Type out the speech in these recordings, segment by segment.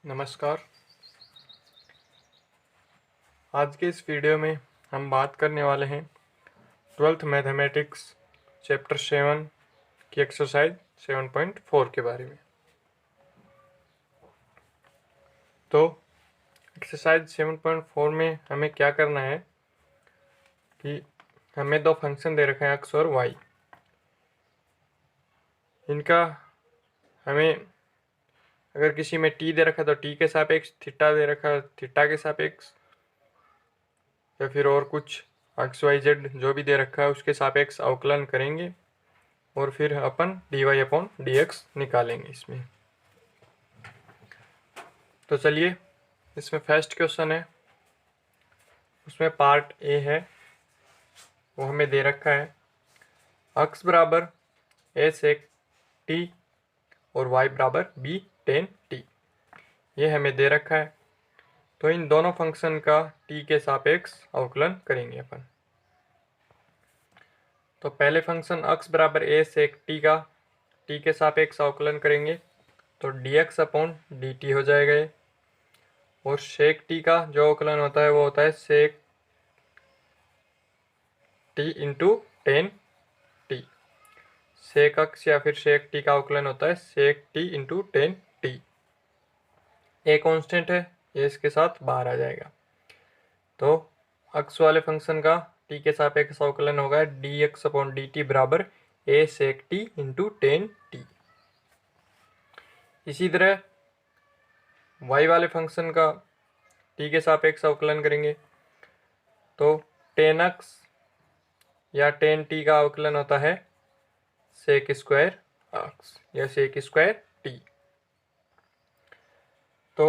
नमस्कार। आज के इस वीडियो में हम बात करने वाले हैं 12th मैथमेटिक्स चैप्टर 7 की एक्सरसाइज 7.4 के बारे में। तो एक्सरसाइज 7.4 में हमें क्या करना है कि हमें दो फंक्शन दे रखे हैं x और y। इनका हमें अगर किसी में t दे रखा है तो t के सापेक्ष, थीटा दे रखा है थीटा के सापेक्ष, या फिर और कुछ XYZ जो भी दे रखा है उसके सापेक्ष अवकलन करेंगे और फिर अपन dy/dx निकालेंगे इसमें। तो चलिए, इसमें फर्स्ट क्वेश्चन है, उसमें पार्ट ए है, वो हमें दे रखा है x बराबर a sec t और y बराबर b tan t। ये हमें दे रखा है। तो इन दोनों फंक्शन का t के सापेक्ष अवकलन करेंगे अपन। तो पहले फंक्शन x बराबर a sec t का t के सापेक्ष अवकलन करेंगे तो dx/dt हो जाएगा ये। और sec t का जो अवकलन होता है वो होता है sec t into tan t। sec x या फिर sec t का अवकलन होता है sec t into tan t। A constant है, ये इसके साथ बाहर आ जाएगा। तो x वाले फंक्शन का t के सापेक्ष अवकलन होगा dx/dt बराबर a sec t into tan t। इसी तरह y वाले फंक्शन का t के सापेक्ष अवकलन करेंगे तो tan x या tan t का अवकलन होता है sec स्क्वायर x या sec स्क्वायर t। तो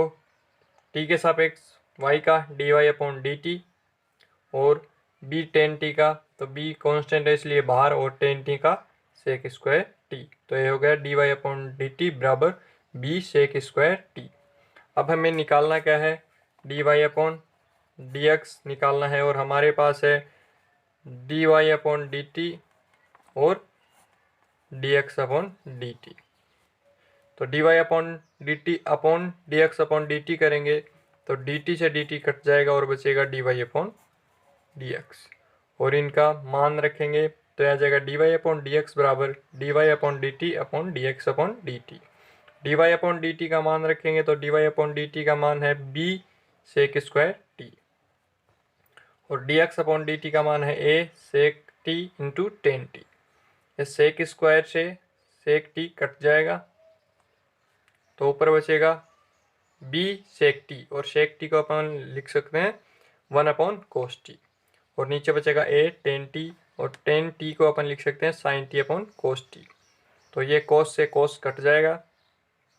t के सापेक्ष y का dy/dt और b tan t का, तो b कांस्टेंट है इसलिए बाहर, और tan t का sec स्क्वायर t। तो ये हो गया dy/dt बराबर b sec स्क्वायर t। अब हमें निकालना क्या है, dy/dx निकालना है, और हमारे पास है dy/dt और dx/dt। तो dy/dt अपॉन dx/dt करेंगे तो dt से dt कट जाएगा और बचेगा dy/dx, और इनका मान रखेंगे तो आ जाएगा dy/dx बराबर dy/dt अपॉन dx/dt। dy/dt का मान रखेंगे तो dy/dt का मान है b sec स्क्वायर t, और dx/dt का मान है a sec t into tan t। इस sec स्क्वायर से sec t कट जाएगा तो ऊपर बचेगा b sec t, और sec t को अपन लिख सकते हैं 1/cos t, और नीचे बचेगा a tan t, और tan t को अपन लिख सकते हैं sin t/cos t। तो ये cos से cos कट जाएगा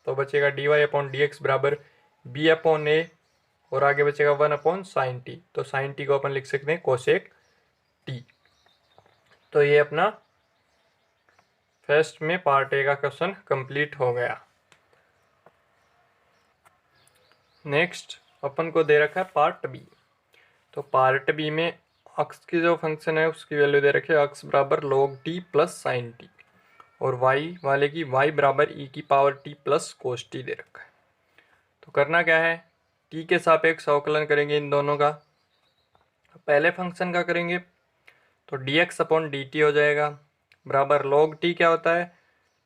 तो बचेगा dy/dx बराबर b/a, और आगे बचेगा 1/sin t, तो sin t को अपन लिख सकते हैं cosec t। तो ये अपना फर्स्ट में पार्ट ए का क्वेश्चन कंप्लीट हो गया। नेक्स्ट अपन को दे रखा है पार्ट बी। तो पार्ट बी में x की जो फंक्शन है उसकी वैल्यू दे रखी है x बराबर log t plus sign t, और y वाले की y बराबर e⁻t प्लस cos t दे रखा है। तो करना क्या है, t के सापेक्ष अवकलन करेंगे इन दोनों का। पहले फंक्शन का करेंगे तो dx/dt हो जाएगा बराबर log t क्या होता है,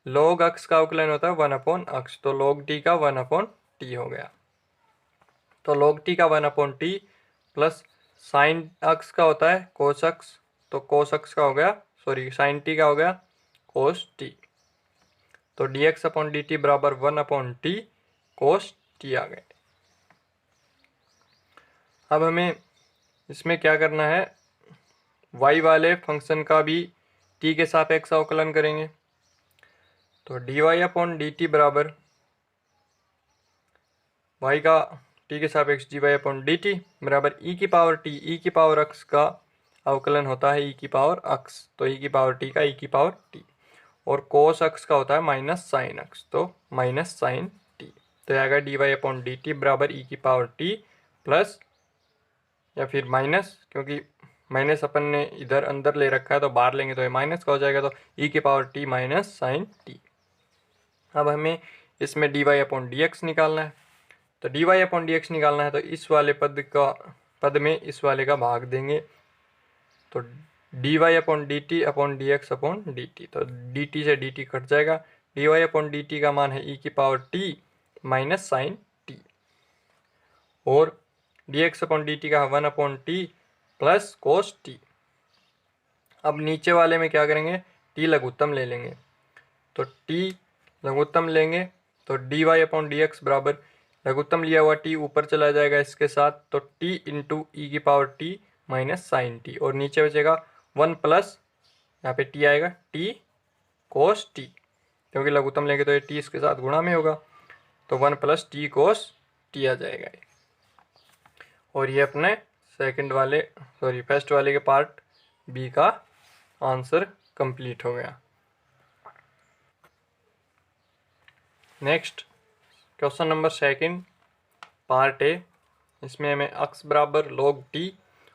log x का अवकलन होता है 1/x, तो log t का 1/t हो गया। तो log t का 1/t प्लस साइन x का होता है cos x, तो cos x का हो गया, सॉरी साइन t का हो गया cos t। तो dx/dt बराबर 1/t cos t आ गए। अब हमें इसमें क्या करना है, y वाले फंक्शन का भी t के सापेक्ष अवकलन करेंगे। तो dy/dt बराबर y का t के सापेक्ष dy/dt बराबर e⁻x का अवकलन होता है e⁻x, तो e⁻t का e⁻t, और cos x का होता है माइनस साइन x, तो माइनस साइन t। तो आएगा dy/dt बराबर e⁻t प्लस, या फिर माइनस, क्योंकि माइनस अपन ने इधर अंदर ले रखा है तो बाहर लेंगे तो ये माइनस का हो जाएगा, तो e⁻t माइनस साइन t। अब हमें इसमें dy/dx निकालना है। तो dy अपॉन डी एक्स निकालना है तो इस वाले पद में इस वाले का भाग देंगे, तो dy upon d x upon d t, तो dt से dt कट जाएगा। dy अपॉन डी टी का मान है e की power t minus sine t, और dx अपॉन डी टी का 1 upon t plus cos t. अब नीचे वाले में क्या करेंगे, t लघुत्तम ले लेंगे, तो t लघुत्तम लेंगे तो dy अपॉन डी एक्स बराबर लघुत्तम लिया हुआ t ऊपर चला जाएगा इसके साथ, तो t इंटू ई की power t minus sine t, और नीचे बचेगा 1 प्लस यहाँ पे t आएगा t कोस टी, क्योंकि लघुत्तम लेंगे तो ये t इसके साथ गुणा में होगा, तो 1 प्लस टी कोस टी आ जाएगा। और ये अपने फर्स्ट वाले के पार्ट बी का आंसर कंप्लीट हो गया। Next question number 2 part A, इसमें हमें x बराबर log t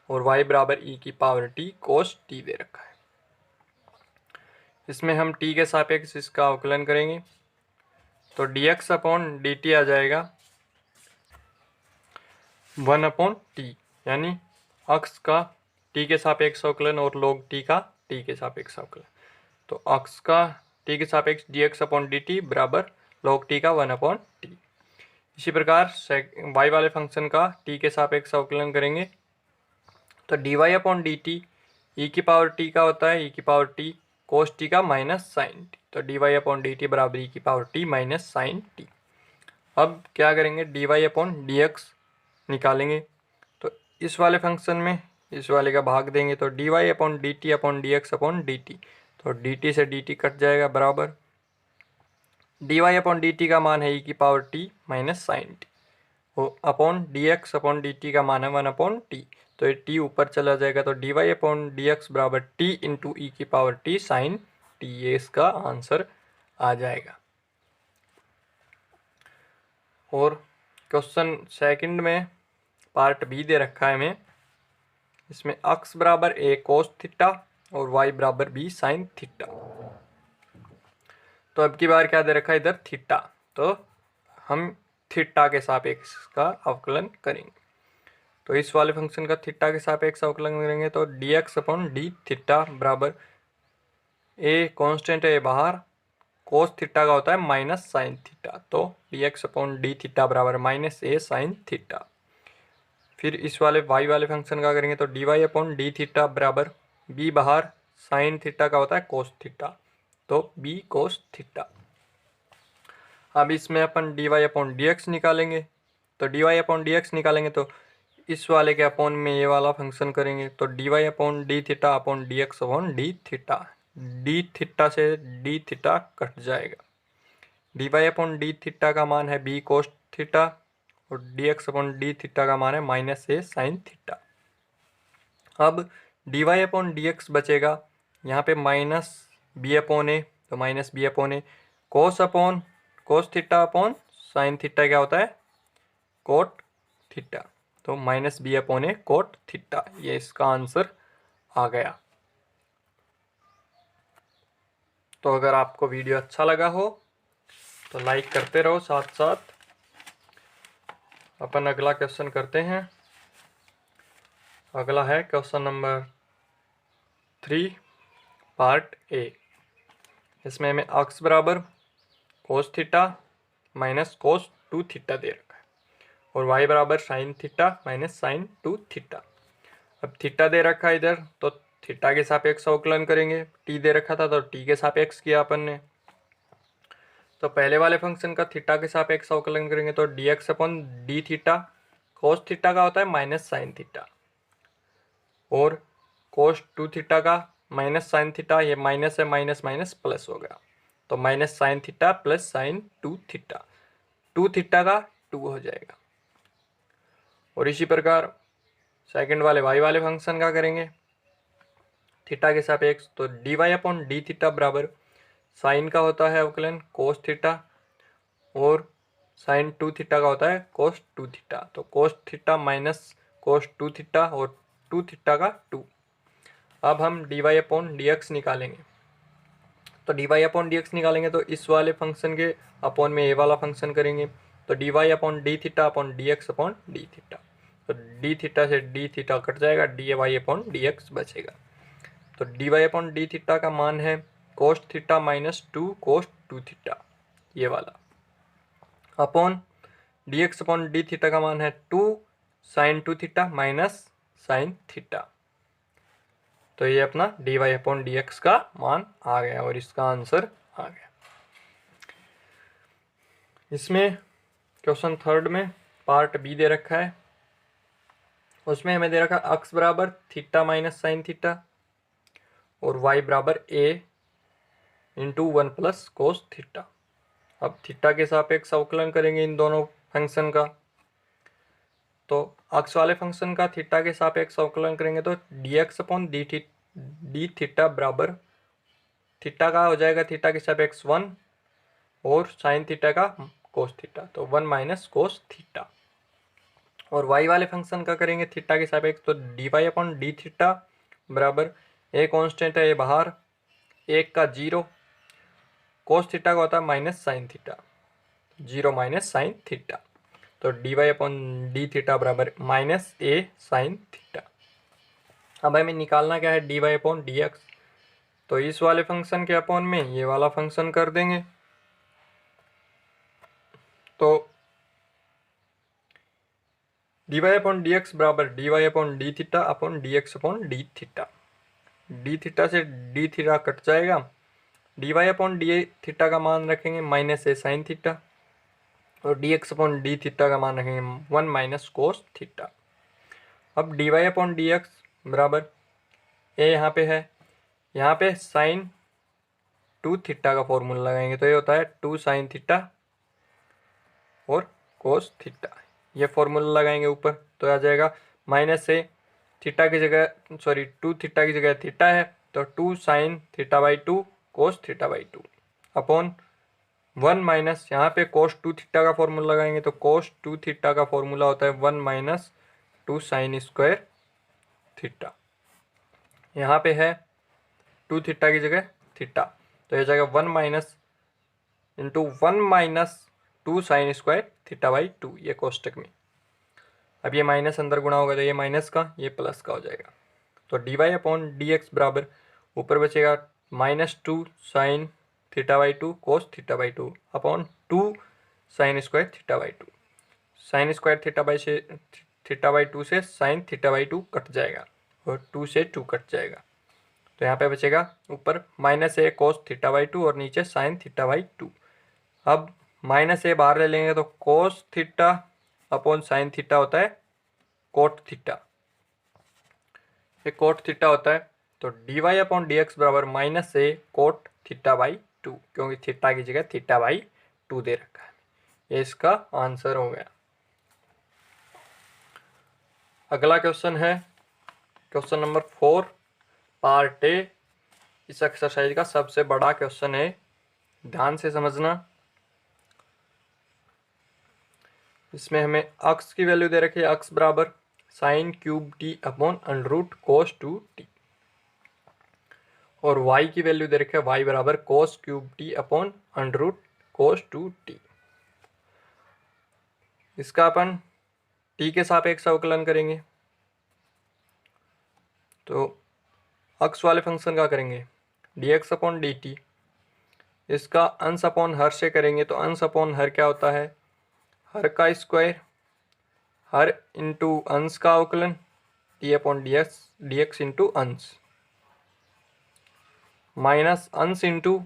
और y बराबर e की पावर t कोस t दे रखा है। इसमें हम t के सापेक्ष इसका अवकलन करेंगे, तो dx अपॉन dt आ जाएगा 1 अपॉन टी, यानी x का t के सापेक्ष अवकलन और log t का t के सापेक्ष अवकलन, तो x का t के सापेक्ष dx अपॉन dt बराबर log t का 1 अपॉन टी। इसी प्रकार y वाले फंक्शन का t के सापेक्ष अवकलन करेंगे, तो dy upon d t e की पावर t का होता है e की पावर t कोस t का माइनस साइन t, तो dy अपॉन डी टी बराबर e की power t minus sine t। अब क्या करेंगे, dy अपॉन डी एक्स निकालेंगे, तो इस वाले फंक्शन में इस वाले का भाग देंगे, तो dy upon d t upon d x upon d t, तो dt से dt कट जाएगा बराबर dy अपॉन डी टी का मान है e की power t minus sine t, upon dx upon dt का मान है 1 अपॉन टी, तो ये t ऊपर चला जाएगा, तो dy अपॉन dx बराबर t इंटू ई की पावर t साइन t, ये इसका आंसर आ जाएगा। और क्वेश्चन 2 में पार्ट बी दे रखा है हमें, इसमें x बराबर a कोस थीटा और y बराबर b साइन थीटा। तो अब की बार क्या दे रखा है इधर, थीटा, तो हम थीटा के सापेक्ष का अवकलन करेंगे, तो इस वाले फंक्शन का थीटा के सापेक्ष अवकलन करेंगे, तो dx अपॉन डी थीटा बराबर a कांस्टेंट है बाहर, कोस थीटा का होता है माइनस साइन थीटा, तो dx अपॉन डी थीटा बराबर माइनस a साइन थीटा। फिर इस वाले y वाले फंक्शन का करेंगे, तो dy अपॉन डी थीटा बराबर b बाहर, साइन थीटा का होता है कोस थीटा, तो b कोस थीटा। अब इसमें अपन dy अपॉन डी एक्स निकालेंगे, तो dy अपॉन डी एक्स निकालेंगे तो इस वाले के अपॉन में ये वाला फंक्शन करेंगे, तो dy upon d theta upon d x upon d theta, d theta से डी थीटा कट जाएगा, dy अपॉन डी थीटा का मान है b कोस थीटा और dx अपॉन डी थीटा का मान है माइनस a साइन थीटा। अब dy अपॉन डी एक्स बचेगा, यहाँ पे माइनस b अपॉन ए, तो minus b upon a, cos theta upon sine theta क्या होता है, कोट थीटा, तो माइनस b अपॉन ए कोट थीटा, ये इसका आंसर आ गया। तो अगर आपको वीडियो अच्छा लगा हो तो लाइक करते रहो, साथ साथ अपन अगला क्वेश्चन करते हैं। अगला है क्वेश्चन नंबर 3 पार्ट ए, इसमें हमें x बराबर cos theta minus cos 2 theta दे रखा है और y बराबर sine theta minus sine 2 theta. अब थीटा दे रखा है इधर, तो थीटा के सापेक्ष अवकलन करेंगे, t दे रखा था तो t के सापेक्ष किया अपन ने, तो पहले वाले फंक्शन का थीटा के सापेक्ष अवकलन करेंगे, तो dx upon d theta, cos theta का होता है माइनस साइन थीटा, और कोस 2 थीटा का माइनस साइन थीटा, ये माइनस है, माइनस माइनस प्लस हो गया, तो minus sine theta plus sign 2 theta, 2 theta का 2 हो जाएगा। और इसी प्रकार सेकंड वाले y वाले फंक्शन का करेंगे थीटा के सापेक्ष, तो dy अपॉन डी थीटा बराबर साइन का होता है अवकलन कोस थीटा और साइन 2 थीटा का होता है कोस 2 थीटा, तो cos theta minus cos 2 theta और 2 थीटा का 2। अब हम dy अपॉन डी एक्स निकालेंगे, तो dy अपॉन डी एक्स निकालेंगे तो इस वाले फंक्शन के अपॉन में ए वाला फंक्शन करेंगे, तो d y upon d theta upon d x upon d theta. तो डी थीटा से डी थीटा कट जाएगा, d y upon d x बचेगा। तो d y upon d theta का मान है cos theta minus 2 cos 2 theta, ये वाला, upon d x upon d theta का मान है 2 sine 2 theta minus sine theta. तो ये अपना d y upon d x का मान आ गया और इसका आंसर आ गया। इसमें क्वेश्चन थर्ड में पार्ट बी दे रखा है, उसमें हमें दे रखा है अक्स बराबर थीटा माइनस साइन थीटा और वाई बराबर a into 1 plus cos theta. अब थीटा के सापेक्ष अवकलन करेंगे इन दोनों फंक्शन का। तो अक्स वाले फंक्शन का थीटा के सापेक्ष अवकलन करेंगे तो d x upon d theta बराबर थीटा का हो जाएगा थीटा के सापेक्ष 1 और साइन थीटा का कोस थीटा, तो 1 माइनस कोस थीटा। और वाई वाले फंक्शन का करेंगे थीटा के सापेक्ष तो d y upon d theta बराबर ए कॉन्स्टेंट है, ये बाहर, 1 का 0, कोस थीटा का होता है minus sine theta, 0 minus sine theta. तो d y upon d theta बराबर माइनस ए साइन थीटा। अब हमें निकालना क्या है d y upon d x. तो इस वाले फंक्शन के अपॉन में ये वाला फंक्शन कर देंगे। तो d y upon d x बराबर d y upon d theta upon d x upon d theta. D theta से डी थीटा कट जाएगा, d y upon d theta का मान रखेंगे माइनस ए साइन थीटा और d x upon d theta का मान रखेंगे 1 माइनस कोस थीटा। अब d y upon d x बराबर ए यहाँ पे है, यहाँ पे साइन 2 थीटा का फॉर्मूला लगाएंगे तो ये होता है 2 साइन थीटा और कोस थीटा, ये फॉर्मूला लगाएंगे ऊपर तो आ जाएगा माइनस से थीटा की जगह 2 थीटा की जगह थीटा है तो 2 sine theta by 2 cos theta by 2 upon 1 minus यहाँ पे कोस 2 थीटा का फॉर्मूला लगाएंगे तो कोस 2 थीटा का फॉर्मूला होता है 1 माइनस 2 साइन स्क्वायर थीटा। यहाँ पे है 2 थीटा की जगह थीटा तो ये जाएगा 1 minus into 1 minus 2 sine square theta by 2, ये कोष्टक में। अब ये माइनस अंदर गुणा होगा तो ये माइनस का ये प्लस का हो जाएगा। तो d y upon d x बराबर ऊपर बचेगा minus 2 sine theta by 2 cos theta by 2 upon 2 sine square theta by 2। Sine square theta by 2 से साइन थीटा बाई 2 कट जाएगा और 2 से 2 कट जाएगा तो यहाँ पे बचेगा ऊपर minus A cos theta by 2 और नीचे साइन थीटा बाई 2। अब माइनस ए बाहर ले लेंगे तो cos theta upon sine theta होता है कोट थीटा, ये कोट थीटा होता है। तो d y upon d x बराबर minus a cot theta by 2, क्योंकि थीटा की जगह थीटा बाई 2 दे रखा है, ये इसका आंसर हो गया। अगला क्वेश्चन है क्वेश्चन नंबर 4 पार्ट ए। इस एक्सरसाइज का सबसे बड़ा क्वेश्चन है, ध्यान से समझना। इसमें हमें अक्स की वैल्यू दे रखी है, अक्स बराबर sine cube t upon under root cos 2 t और वाई की वैल्यू दे रखी है वाई बराबर cos cube t upon under root cos 2 t. इसका अपन टी के सापेक्ष अवकलन करेंगे। तो अक्स वाले फंक्शन का करेंगे D x upon d T, इसका अंश अपॉन हर से करेंगे तो अंश अपॉन हर क्या होता है, हर का स्क्वायर, हर इंटू अंश का अवकलन t upon d x into अंश माइनस अंश into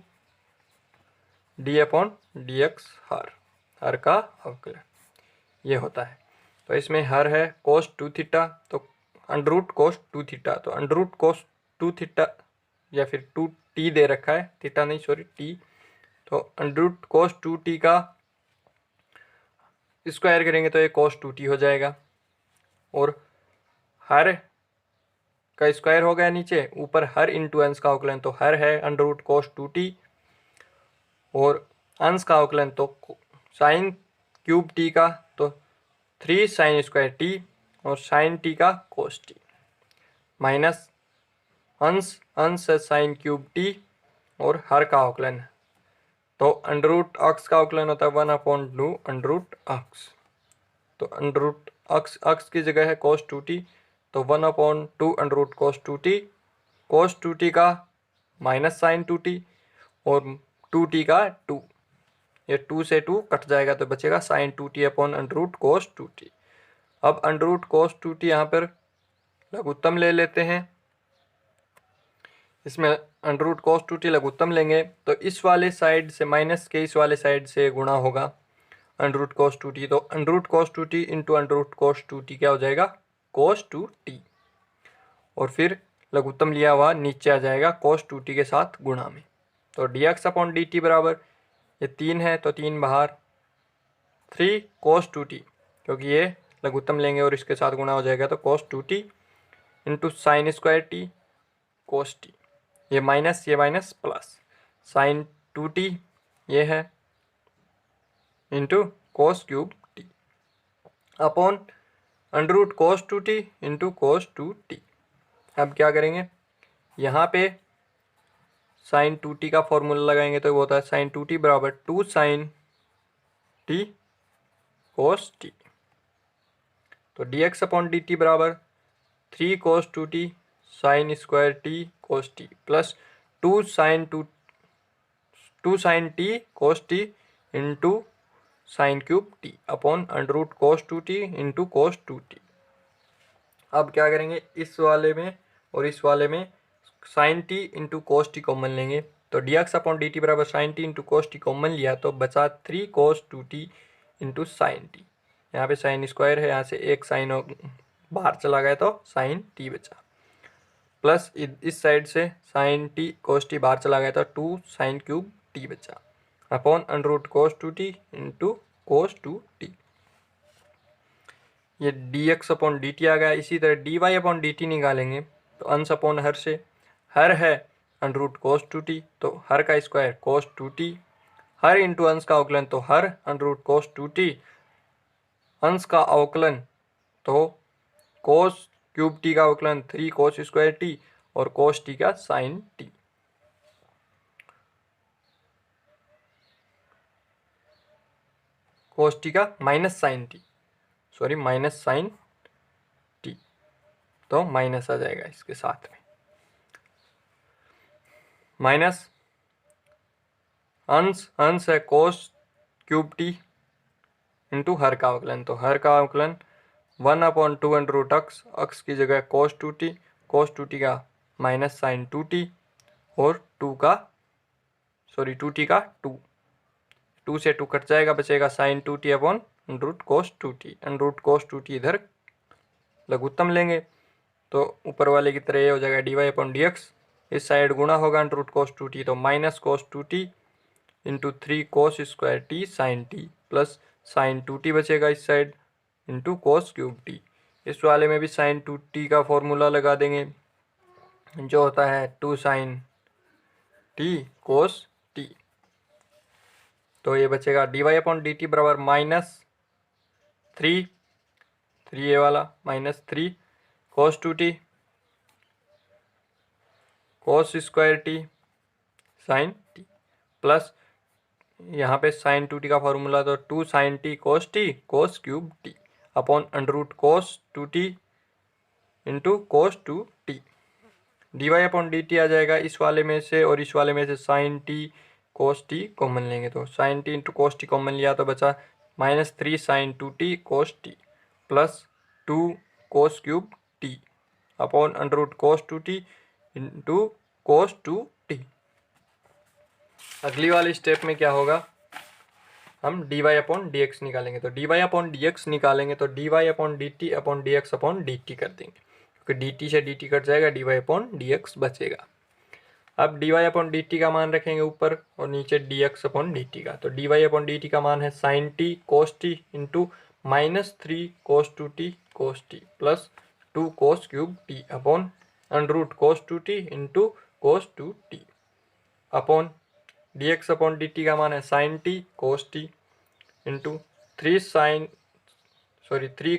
d upon d x हर का अवकलन, ये होता है। तो इसमें हर है कोस 2 थीटा तो अंडर रूट कोस 2 थीटा, तो अंडर रूट कोस 2 थीटा या फिर 2 टी दे रखा है, थीटा नहीं सॉरी टी, तो अंडर रूट कोस 2 टी का स्क्वायर करेंगे तो ये कोस 2 टी हो जाएगा और हर का स्क्वायर हो गया नीचे, ऊपर हर इंटू अंश का अवकलन तो हर है अंडर रूट कोस 2 टी और अंश का अवकलन तो साइन क्यूब टी का तो 3 साइन स्क्वायर टी और साइन टी का कोस टी माइनस अंश है साइन क्यूब टी और हर का अवकलन तो अंडर रूट अक्स का अवकलन होता है 1/2 अंडर रूट अक्स। तो अंडर रूट अक्स की जगह है cos 2t, तो 1/2 अंडर रूट cos 2t का माइनस साइन 2t और 2t का 2, ये 2 से 2 कट जाएगा तो बचेगा sine 2t upon under root cos 2t। अब अंडर रूट cos 2t यहाँ पर लघुत्तम ले लेते हैं, इसमें अंडर रूट cos 2t लघुत्तम लेंगे तो इस वाले साइड से माइनस के इस वाले साइड से गुणा होगा अंडर रूट cos 2t, तो under root cos 2t into under root cos 2t क्या हो जाएगा cos 2t, और फिर लघुत्तम लिया हुआ नीचे आ जाएगा cos 2t के साथ गुणा में। तो dx अपॉन dt बराबर, ये 3 है तो 3 बाहर, 3 cos 2t, क्योंकि ये लघुत्तम लेंगे और इसके साथ गुणा हो जाएगा तो cos 2t into sine square t cos t, ये माइनस प्लस साइन 2t ये है into cos cube t upon under root cos 2t into cos 2t। अब क्या करेंगे, यहाँ पे साइन 2t का फॉर्मूला लगाएंगे तो वो होता है साइन 2t बराबर 2 साइन t cos t। तो dx अपॉन dt बराबर 3 cos 2t sine square t cos t plus 2 sine t cos t into sine cube t upon under root cos 2t into cos 2t। अब क्या करेंगे, इस वाले में और इस वाले में sine t into cos t common लेंगे, तो dx अपॉन dt बराबर sine t into cos t common लिया तो बचा 3 cos 2t into sign t, यहाँ पे साइन स्क्वायर है, यहाँ से एक साइन बाहर चला गया तो साइन t बचा, प्लस इस साइड से साइन t cos t बाहर चला गया तो 2 साइन क्यूब t बचा upon under root cos 2t into cos 2t। ये dx अपॉन dt आ गया। इसी तरह dy अपॉन dt निकालेंगे तो अंश अपॉन हर से, हर है अंडर रूट cos 2t तो हर का स्क्वायर cos 2t, हर इंटू अंश का अवकलन तो her under root cos 2t, अंश का अवकलन तो cos क्यूब t का अवकलन 3 cos स्क्वायर t और cos t का साइन t। cos t का minus sine t, sorry minus sine t, तो माइनस आ जाएगा इसके साथ में, माइनस अंश है cos क्यूब t इंटू हर का अवकलन, तो हर का अवकलन 1/2 अंडर रूट अक्स की जगह cos 2t का माइनस साइन 2t और 2t का 2 से 2 कट जाएगा, बचेगा sine 2t upon under root cos 2t। Under root cos 2t इधर लघुत्तम लेंगे तो ऊपर वाले की तरह ये हो जाएगा dy अपॉन dx, इस साइड गुणा होगा अंडर रूट cos 2t तो minus cos 2t into 3 cos square t sine t plus sine 2t बचेगा इस side into cos cube t। इस वाले में भी साइन 2t का फॉर्मूला लगा देंगे जो होता है 2 साइन t cos t, तो ये बचेगा dy अपॉन dt बराबर माइनस 3 ये वाला minus 3 cos 2t cos square t sine t plus यहाँ पे साइन 2t का फॉर्मूला तो 2 sine t cos cube t upon under root cos 2t into cos 2t। dy upon dt आ जाएगा इस वाले में से और इस वाले में से sine t cos t common लेंगे तो sine t into cos t common लिया तो बचा minus 3 sine 2t cos t plus 2 cos cube t upon under root cos 2t into cos 2t। अगली वाली स्टेप में क्या होगा, हम dy अपॉन dx निकालेंगे, तो dy अपॉन dx निकालेंगे तो dy upon dt upon dx upon dt कर देंगे, क्योंकि dt से dt कट जाएगा, dy अपॉन dx बचेगा। अब dy अपॉन dt का मान रखेंगे ऊपर और नीचे dx अपॉन dt का, तो dy अपॉन dt का मान है sine t cos t into minus 3 cos 2t cos t plus 2 cos cube t upon under root cos 2t into cos 2t upon dx upon dt का मान है sine t cos t into 3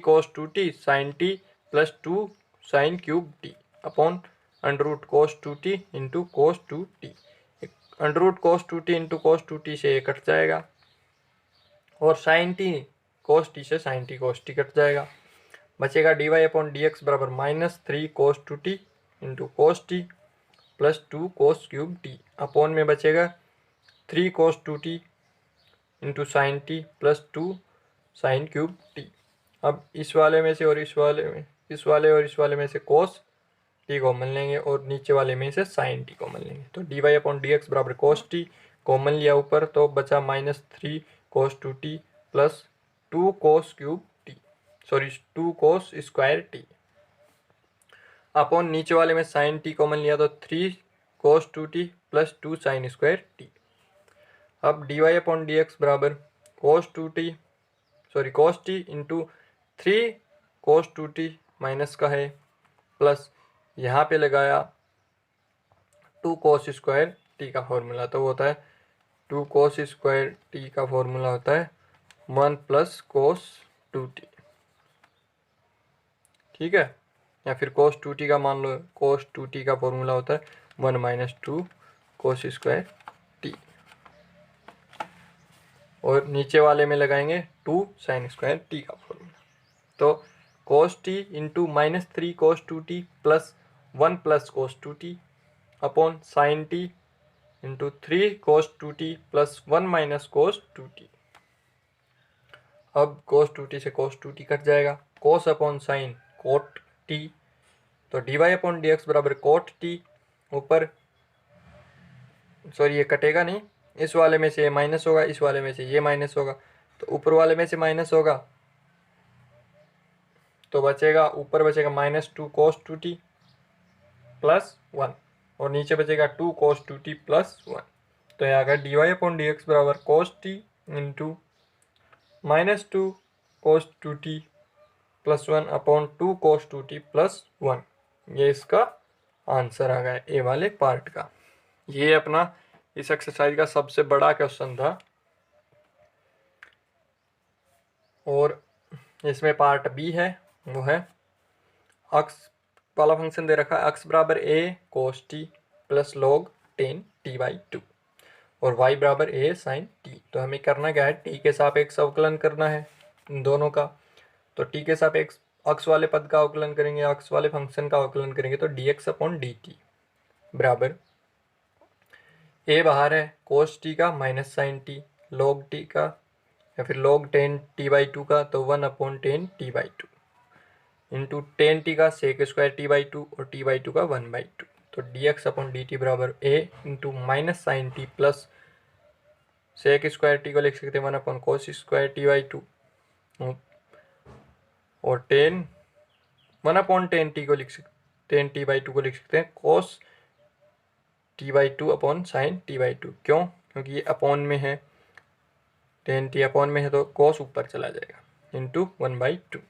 cos 2t sine t plus 2 sine cube t upon under root cos 2t into cos 2t। Under root cos two t into cos two t से ये cut जाएगा, और sine t cos t से sine t cos t cut जाएगा। बचेगा d y upon d x बराबर -3 cos two t into cos t plus 2 cos cube t, upon में बचेगा 3 cos two t into sine t plus 2 sine cube t. अब इस वाले में से और इस वाले में, इस वाले और इस वाले में से कोस टी कॉमन लेंगे और नीचे वाले में से साइन टी कॉमन लेंगे। तो d y upon d x बराबर कोस टी कॉमन लिया ऊपर, तो बचा -3 cos two t plus 2 cos cube t, sorry 2 cos square t, upon नीचे वाले में साइन टी कॉमन लिया तो 3 cos two t plus 2 sine square t. अब d y upon d x बराबर cos two t, sorry cos t into 3 cos two t minus का है, plus यहाँ पे लगाया 2 कोस स्क्वायर टी का फॉर्मूला, तो वो होता है 2 कोस स्क्वायर टी का फॉर्मूला होता है 1 प्लस कोस टू टी, ठीक है। या फिर कोस टू टी का मान लो, कोस टू टी का फॉर्मूला होता है 1 माइनस 2 कोस स्क्वायर टी, और नीचे वाले में लगाएंगे 2 साइन स्क्वायर टी का फॉर्मूला। तो cos t into -3 cos two t plus 1 plus cos two t upon sine t into 3 cos two t plus 1 minus cos two t. अब cos two t से कोस two t cut जाएगा, cos upon sine cot t, तो d y upon d x बराबर cot t, ऊपर sorry ये कटेगा नहीं, इस वाले में से ये माइनस होगा, इस वाले में से ये माइनस होगा, तो ऊपर वाले में से माइनस होगा तो बचेगा, ऊपर बचेगा -2 कोस टू टी प्लस 1, और नीचे बचेगा 2 कोस टू टी प्लस 1। तो यहाँ का d y upon d x बराबर cos t into -2 cos two t plus 1 अपॉन 2 कोस टू टी प्लस 1, ये इसका आंसर आ गया ए वाले पार्ट का। ये अपना इस एक्सरसाइज का सबसे बड़ा क्वेश्चन था, और इसमें पार्ट बी है, वो है अक्स वाला फंक्शन दे रखा है, अक्स बराबर a cos t plus log 10 t by 2 और y बराबर ए साइन टी। तो हमें करना क्या है, टी के सापेक्ष अवकलन करना है इन दोनों का। तो टी के सापेक्ष अक्स वाले पद का अवकलन करेंगे, अक्स वाले फंक्शन का अवकलन करेंगे, तो d x upon d t बराबर ए बाहर है कोस टी का minus sine t, log t का या फिर log 10 टी बाई 2 का, तो 1 upon 10 t by 2 into 10 T का सेक स्क्वायर टी बाई 2 और टी बाई 2 का 1 बाई 2। तो d x upon d t बराबर a into minus sine t plus sec square t को लिख सकते हैं 1 upon cos square t by 2 और 1 अपॉन 10 टी को लिख सकते 10 टी बाई 2 को लिख सकते हैं cos t by 2 upon sine t by 2। क्यों? क्योंकि ये अपॉन में है, 10 टी अपॉन में है तो कोस ऊपर चला जाएगा इंटू 1 बाई 2।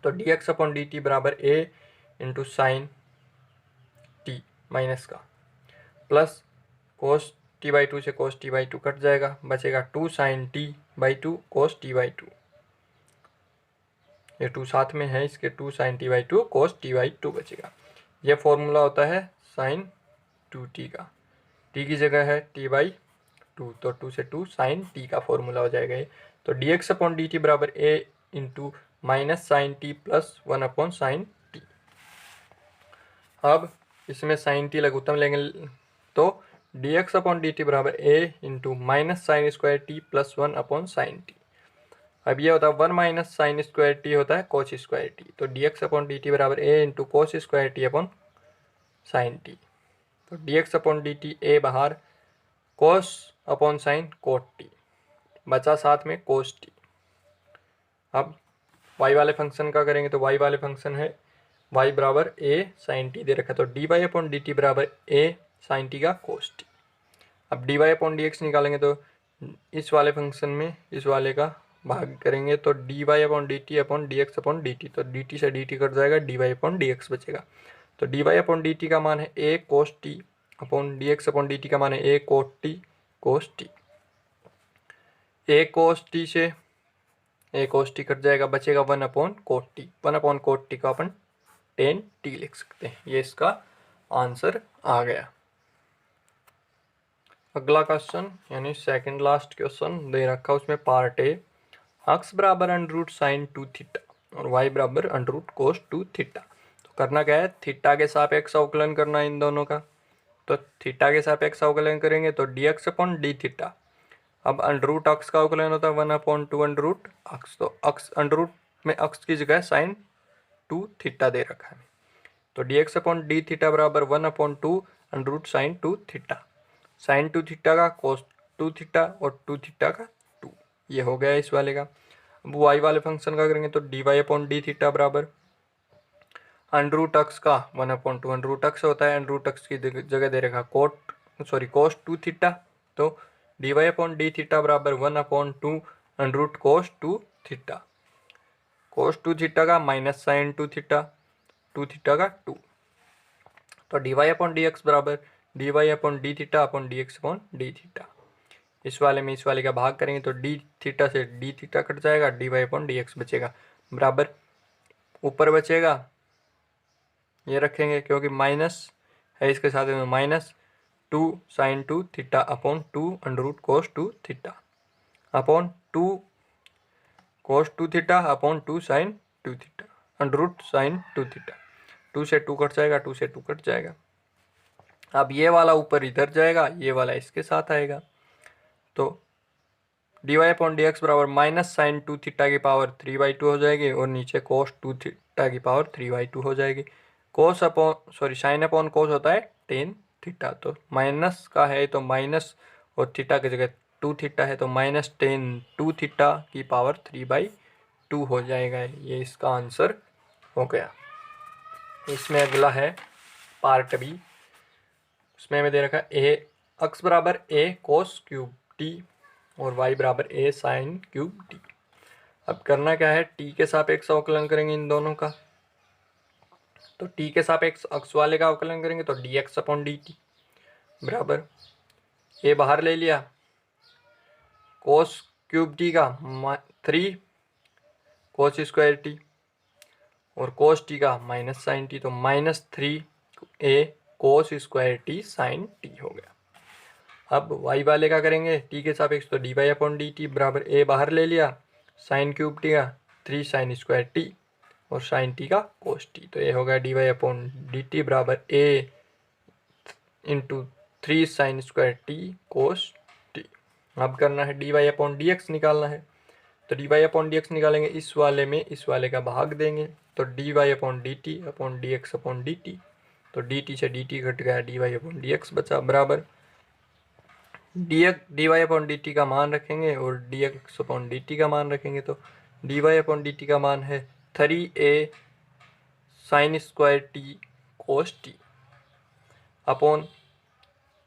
तो d x upon d t बराबर a into sine T minus का प्लस कोस टी बाई 2 से कोस टी बाई 2 कट जाएगा, बचेगा 2 sine t by 2 cos t by 2, ये 2 साथ में है इसके, 2 sine t by 2 cos t by 2 बचेगा। ये फॉर्मूला होता है साइन 2t का, t की जगह है t बाई 2, तो 2 से 2 साइन t का फॉर्मूला हो जाएगा ये। तो d x upon d t बराबर a into minus sine t plus 1 upon sine t. अब इसमें साइन टी लघुत्तम लेंगे, तो d x upon d t बराबर a into minus sine square t plus 1 upon sine t. अब ये होता है 1 माइनस साइन स्क्वायर टी होता है कोस स्क्वायर टी, तो d x upon d t बराबर a into cos square t upon sine t. तो d x upon d t a बाहर, cos upon sine cot t, बचा साथ में cos t. अब वाई वाले फंक्शन का करेंगे, तो वाई वाले फंक्शन है वाई बराबर ए साइन टी दे रखा है, तो d y upon d t बराबर ए साइन टी का कोस टी। अब d y upon d x निकालेंगे, तो इस वाले फंक्शन में इस वाले का भाग करेंगे, तो d y upon d t upon d x upon d t, तो डी टी से डी टी कट जाएगा, d y upon d x बचेगा। तो d y upon d t का मान है a cos t upon d x upon d t का मान है a cot t cos t. A cos t से ए कोस टी कट जाएगा, बचेगा 1 upon cot t, 1 upon cot T का अपन 10 टी लिख सकते हैं। ये इसका आंसर आ गया। अगला क्वेश्चन यानी सेकंड लास्ट क्वेश्चन दे रखा उसमें पार्ट ए, x बराबर अंडर रूट साइन 2 थीटा और y बराबर अंडर रूट कोस 2 थीटा। तो करना क्या है, थीटा के सापेक्ष अवकलन करना है इन दोनों का। तो थीटा के सापेक्ष अवकलन करेंगे तो dx अपॉन डी थीटा। अब अंडर रूट अक्स का अवकलन होता है 1/2 अंडर रूट अक्स, तो अक्स अंडर रूट में अक्स की जगह साइन 2 थीटा दे रखा है। तो dx अपॉन डी थीटा बराबर 1/2 under root sine 2 theta. Sine 2 theta का कोस 2 थीटा और 2 थीटा का 2, ये हो गया इस वाले का। अब y वाले फंक्शन का करेंगे तो dy अपॉन डी थीटा बराबर अंडर रूट अक्स का 1/2 अंडर रूट अक्स होता है, अंडर रूट अक्स की जगह दे रखा कोस 2 थीटा। तो dy अपॉन डी थीटा बराबर 1/2 अंडर रूट कोस 2 थीटा। कोस 2 थीटा का माइनस साइन 2 थीटा, 2 थीटा का 2। तो dy अपॉन डी एक्स बराबर dy upon d theta upon d x upon d theta. इस वाले में इस वाले का भाग करेंगे तो डी थीटा से डी थीटा कट जाएगा, dy अपॉन डी एक्स बचेगा बराबर ऊपर बचेगा ये रखेंगे क्योंकि माइनस है इसके साथ में, minus 2 sine 2 theta upon 2 under root cos 2 theta upon 2 cos 2 theta upon 2 sine 2 theta under root sine 2 theta. 2 से 2 कट जाएगा, 2 से 2 कट जाएगा। अब ये वाला ऊपर इधर जाएगा, ये वाला इसके साथ आएगा। तो dy अपॉन डी एक्स बराबर माइनस साइन 2 थीटा की पावर 3/2 हो जाएगी और नीचे कोस 2 थीटा की पावर 3/2 हो जाएगी। कोस अपॉन साइन अपॉन कोस होता है टेन थीटा, तो माइनस का है तो माइनस और थीटा की जगह 2 थीटा है तो माइनस टेन 2 थीटा की पावर 3/2 हो जाएगा। ये इसका आंसर हो गया। इसमें अगला है पार्ट बी, उसमें हमें दे रखा है ए एक्स बराबर ए कोस क्यूब टी और y बराबर ए साइन क्यूब टी। अब करना क्या है, t के सापेक्ष अवकलन करेंगे इन दोनों का। तो t के सापेक्ष अक्स वाले का अवकलन करेंगे तो dx अपॉन डी टी बराबर ए बाहर ले लिया, कोस क्यूब टी का 3 कोस स्क्वायर टी और कोस टी का माइनस साइन टी, तो -3 a cos square t sine t हो गया। अब y वाले का करेंगे t के सापेक्ष तो dy अपॉन डी टी बराबर a बाहर ले लिया, साइन क्यूब टी का 3 साइन स्क्वायर टी और साइन टी का कोस टी, तो ये हो गया dy अपॉन डी टी बराबर a into 3 sign square t cos t. अब करना है dy अपॉन डी एक्स निकालना है, तो dy अपॉन डी एक्स निकालेंगे इस वाले में इस वाले का भाग देंगे, तो dy upon d t upon d x upon d t, तो डी टी से डी टी घट गया, dy अपॉन डी एक्स बचा बराबर dy अपॉन डी टी का मान रखेंगे और dx अपॉन डी टी का मान रखेंगे, तो dy अपॉन डी टी का मान है 3a sine square t cos t upon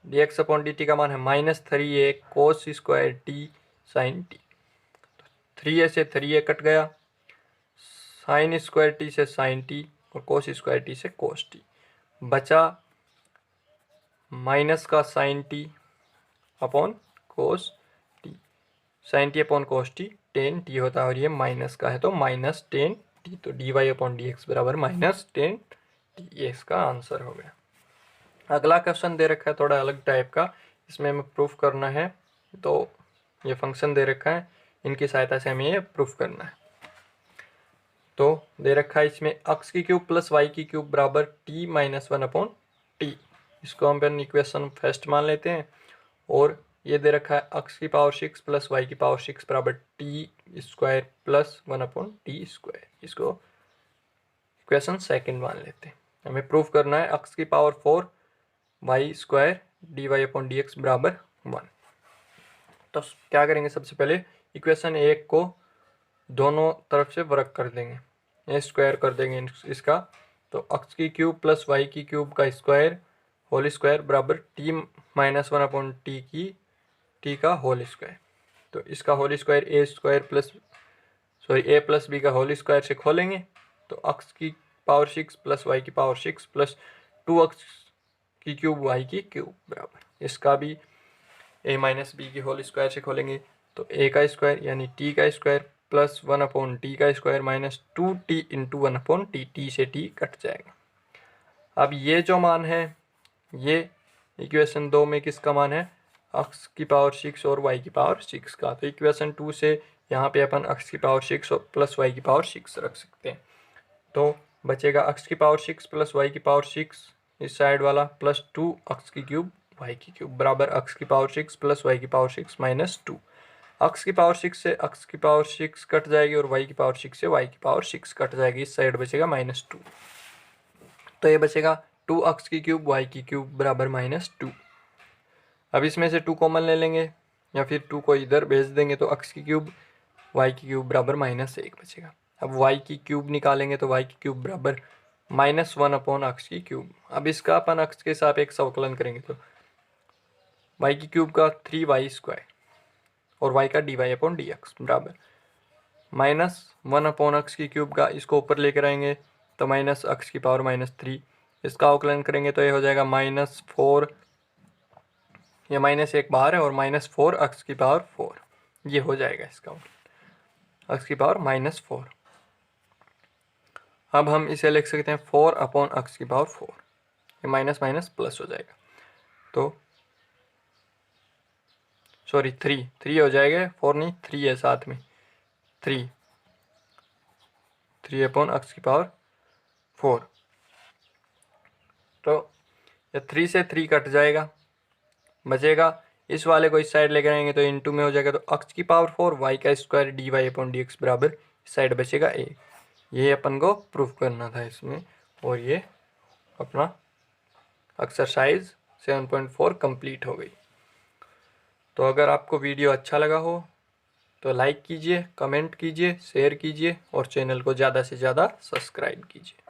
dx upon d t का मान है -3a cos square t sine t. 3a से 3a कट गया, साइन स्क्वायर टी से साइन टी और कोस स्क्वायर टी से कोस टी बचा माइनस का sine t upon cos t, sine t upon cos t tan t होता है और ये माइनस का है तो माइनस टेन टी, तो d y upon d x बराबर माइनस टेन टी, ये इसका आंसर हो गया। अगला क्वेश्चन दे रखा है थोड़ा अलग टाइप का, इसमें हमें प्रूफ करना है, तो ये फंक्शन दे रखा है, इनकी सहायता से हमें ये प्रूफ करना है। तो दे रखा है इसमें एक्स की क्यूब प्लस वाई की क्यूब बराबर टी माइनस 1 अपॉन टी, इसको हम इक्वेशन फर्स्ट मान लेते हैं। और ये दे रखा है एक्स की पावर 6 प्लस वाई की पावर 6 बराबर t square plus 1 upon t square, इसको इक्वेशन सेकंड मान लेते हैं। हमें प्रूफ करना है एक्स की power 4 y square d y upon d x बराबर 1। तो क्या करेंगे, सबसे पहले इक्वेशन एक को दोनों तरफ से वर्क कर देंगे, ए स्क्वायर कर देंगे इसका, तो एक्स की क्यूब प्लस वाई की क्यूब का स्क्वायर होल स्क्वायर बराबर टी माइनस 1 अपॉन टी का होल स्क्वायर, तो इसका होल स्क्वायर ए प्लस बी का होल स्क्वायर से खोलेंगे, तो एक्स की पावर 6 प्लस वाई की पावर 6 प्लस 2x की क्यूब वाई की क्यूब बराबर, इसका भी ए माइनस बी की होल स्क्वायर से खोलेंगे, तो ए का स्क्वायर यानी टी का स्क्वायर प्लस 1 अपॉन टी का square minus 2t into 1 upon T से टी कट जाएगा। अब ये जो मान है ये इक्वेशन 2 में किसका मान है, x की पावर 6 और y की पावर 6 का। तो इक्वेशन 2 से यहाँ पे अपन x की पावर 6 और प्लस y की पावर 6 रख सकते हैं। तो बचेगा x की पावर 6 प्लस y की पावर 6 इस साइड वाला, प्लस 2x की क्यूब y की क्यूब बराबर x की पावर 6 प्लस y की पावर 6 माइनस 2। x की पावर 6 से x की पावर 6 कट जाएगी और y की पावर 6 से y की पावर 6 कट जाएगी। इस साइड बचेगा -2। तो ये बचेगा 2x की क्यूब y की क्यूब बराबर -2। अब इसमें से 2 कॉमन ले लेंगे या फिर 2 को इधर भेज देंगे तो x की क्यूब y की क्यूब बराबर -1 बचेगा। अब y की क्यूब निकालेंगे तो y की क्यूब बराबर -1 अपॉन x की क्यूब। अब इसका अपन x के सापेक्ष अवकलन करेंगे तो y की क्यूब का 3y² और y का dy अपॉन dx बराबर -1 अपॉन x की क्यूब का, इसको ऊपर लेकर आएंगे तो -x की पावर -3। इसका अवकलन करेंगे तो ये हो जाएगा -4, ये -1 बाहर है और -4 x की पावर 4, ये हो जाएगा इसका x की पावर -4। अब हम इसे लिख सकते हैं 4 अपॉन x की पावर 4, ये माइनस माइनस प्लस हो जाएगा तो सॉरी 3 हो जाएगा, 4 नहीं 3 है साथ में, 3 अपॉन x की पावर 4। तो ये 3 से 3 कट जाएगा, बचेगा इस वाले को इस साइड लेकर आएंगे तो इनटू में हो जाएगा तो x की पावर 4 y का स्क्वायर dy अपॉन dx बराबर इस साइड बचेगा a। ये अपन को प्रूफ करना था इसमें, और ये अपना एक्सरसाइज 7.4 कंप्लीट हो गई। तो अगर आपको वीडियो अच्छा लगा हो तो लाइक कीजिए, कमेंट कीजिए, शेयर कीजिए और चैनल को ज़्यादा से ज़्यादा सब्सक्राइब कीजिए।